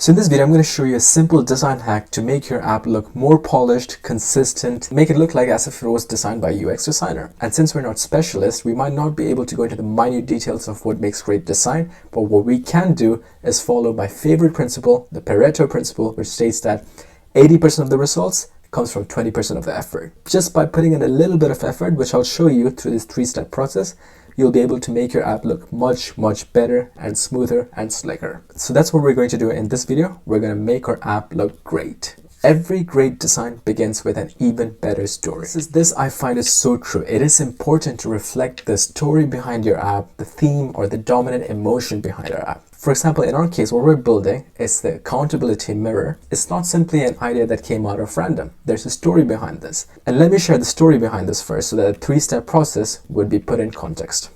So in this video, I'm going to show you a simple design hack to make your app look more polished, consistent, make it look like as if it was designed by a UX designer. And since we're not specialists, we might not be able to go into the minute details of what makes great design, but what we can do is follow my favorite principle, the Pareto principle, which states that 80% of the results comes from 20% of the effort. Just by putting in a little bit of effort, which I'll show you through this 3-step process, you'll be able to make your app look much better and smoother and slicker. So that's what we're going to do in this video. We're going to make our app look great. Every great design begins with an even better story. This I find is so true. It is important to reflect the story behind your app, the theme or the dominant emotion behind our app. For example, in our case, what we're building is the accountability mirror. It's not simply an idea that came out of random. There's a story behind this. And let me share the story behind this first so that a 3-step process would be put in context.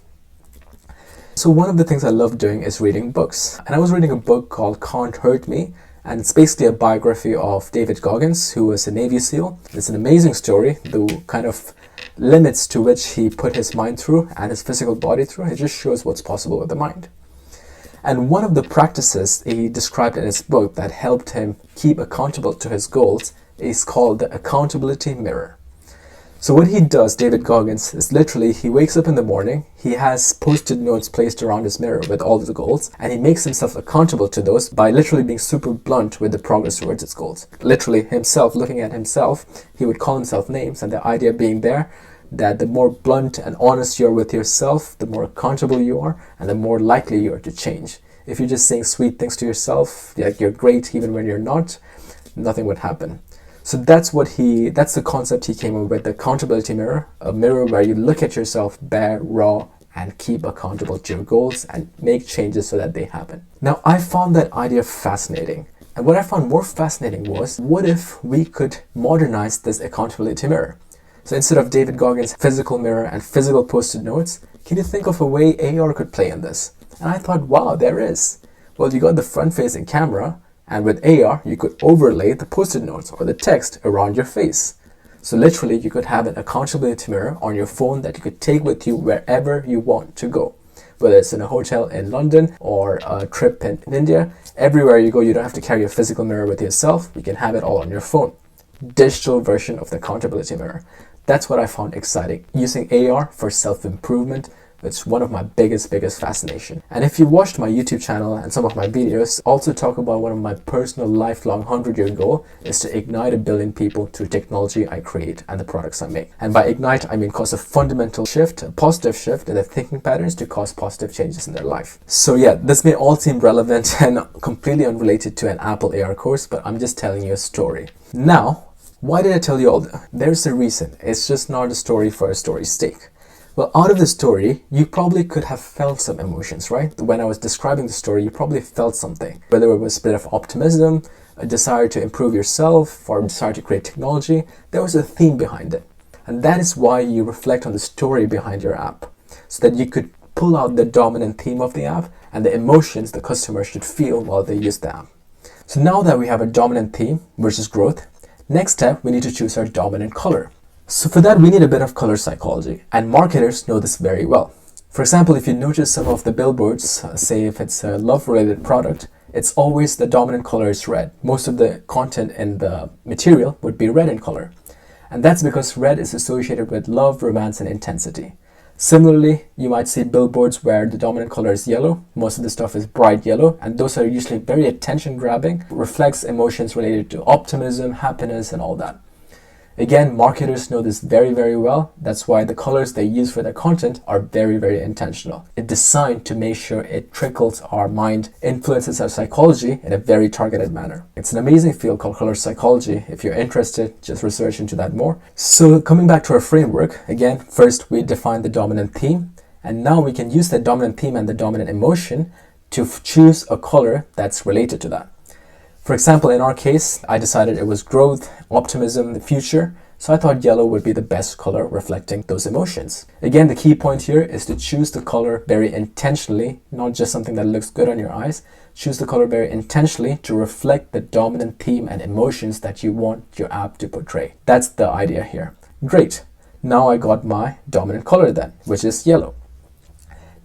So one of the things I love doing is reading books. And I was reading a book called Can't Hurt Me. And it's basically a biography of David Goggins, who was a Navy SEAL. It's an amazing story, the kind of limits to which he put his mind through and his physical body through. It just shows what's possible with the mind. And one of the practices he described in his book that helped him keep accountable to his goals is called the accountability mirror. So what he does, David Goggins, is literally he wakes up in the morning, he has post-it notes placed around his mirror with all of the goals, and he makes himself accountable to those by literally being super blunt with the progress towards his goals. Literally himself, looking at himself, he would call himself names, and the idea being there that the more blunt and honest you're with yourself, the more accountable you are, and the more likely you are to change. If you're just saying sweet things to yourself, like you're great even when you're not, nothing would happen. So that's the concept he came up with, the accountability mirror, a mirror where you look at yourself bare, raw, and keep accountable to your goals and make changes so that they happen. Now, I found that idea fascinating. And what I found more fascinating was, what if we could modernize this accountability mirror? So instead of David Goggins' physical mirror and physical post-it notes, can you think of a way AR could play in this? And I thought, wow, there is. Well, you got the front-facing camera, and with AR, you could overlay the post-it notes or the text around your face. So literally, you could have an accountability mirror on your phone that you could take with you wherever you want to go. Whether it's in a hotel in London or a trip in India, everywhere you go, you don't have to carry a physical mirror with yourself. You can have it all on your phone. Digital version of the accountability mirror. That's what I found exciting. Using AR for self-improvement, it's one of my biggest fascination. And if you watched my YouTube channel and some of my videos, also talk about one of my personal lifelong 100-year goal is to ignite 1 billion people through technology I create and the products I make. And by ignite, I mean cause a fundamental shift, a positive shift in their thinking patterns to cause positive changes in their life. So yeah, this may all seem relevant and completely unrelated to an Apple AR course, but I'm just telling you a story. Now, why did I tell you all that? There's a reason. It's just not a story for a story's sake. Well, out of the story, you probably could have felt some emotions, right? When I was describing the story, you probably felt something. Whether it was a bit of optimism, a desire to improve yourself, or a desire to create technology, there was a theme behind it. And that is why you reflect on the story behind your app, so that you could pull out the dominant theme of the app and the emotions the customer should feel while they use the app. So now that we have a dominant theme, which is growth, next step, we need to choose our dominant color. So for that, we need a bit of color psychology, and marketers know this very well. For example, if you notice some of the billboards, say if it's a love-related product, it's always the dominant color is red. Most of the content in the material would be red in color. And that's because red is associated with love, romance, and intensity. Similarly, you might see billboards where the dominant color is yellow. Most of the stuff is bright yellow, and those are usually very attention-grabbing, reflects emotions related to optimism, happiness, and all that. Again, marketers know this very well. That's why the colors they use for their content are very intentional. It's designed to make sure it trickles our mind, influences our psychology in a very targeted manner. It's an amazing field called color psychology. If you're interested, just research into that more. So coming back to our framework, again, first we define the dominant theme, and now we can use the dominant theme and the dominant emotion to choose a color that's related to that. For example, in our case, I decided it was growth, optimism, the future, so I thought yellow would be the best color reflecting those emotions. Again, the key point here is to choose the color very intentionally, not just something that looks good on your eyes. Choose the color very intentionally to reflect the dominant theme and emotions that you want your app to portray. That's the idea here. Great. Now I got my dominant color then, which is yellow.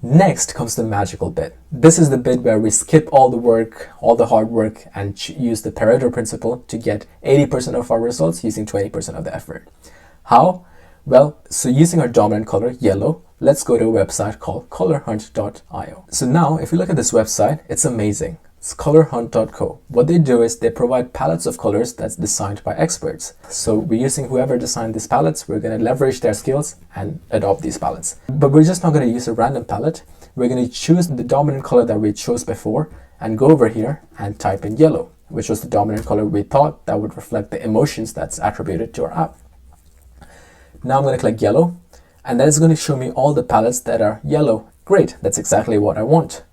Next comes the magical bit. This is the bit where we skip all the work, all the hard work, and use the Pareto principle to get 80% of our results using 20% of the effort. How? Well, so using our dominant color, yellow, let's go to a website called colorhunt.io. So now, if you look at this website, it's amazing. It's colorhunt.co. What they do is they provide palettes of colors that's designed by experts. So we're using whoever designed these palettes, we're going to leverage their skills and adopt these palettes. But we're just not going to use a random palette. We're going to choose the dominant color that we chose before and go over here and type in yellow, which was the dominant color we thought that would reflect the emotions that's attributed to our app. Now I'm going to click yellow, and that is going to show me all the palettes that are yellow. Great, that's exactly what I want.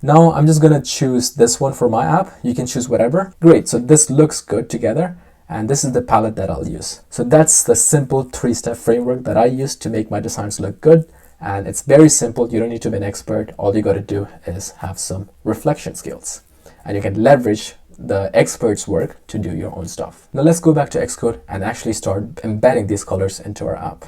Now I'm just going to choose this one for my app. You can choose whatever. Great, so this looks good together, and this is the palette that I'll use. So that's the simple 3-step framework that I use to make my designs look good. And it's very simple. You don't need to be an expert. All you got to do is have some reflection skills, and you can leverage the expert's work to do your own stuff. Now let's go back to Xcode and actually start embedding these colors into our app.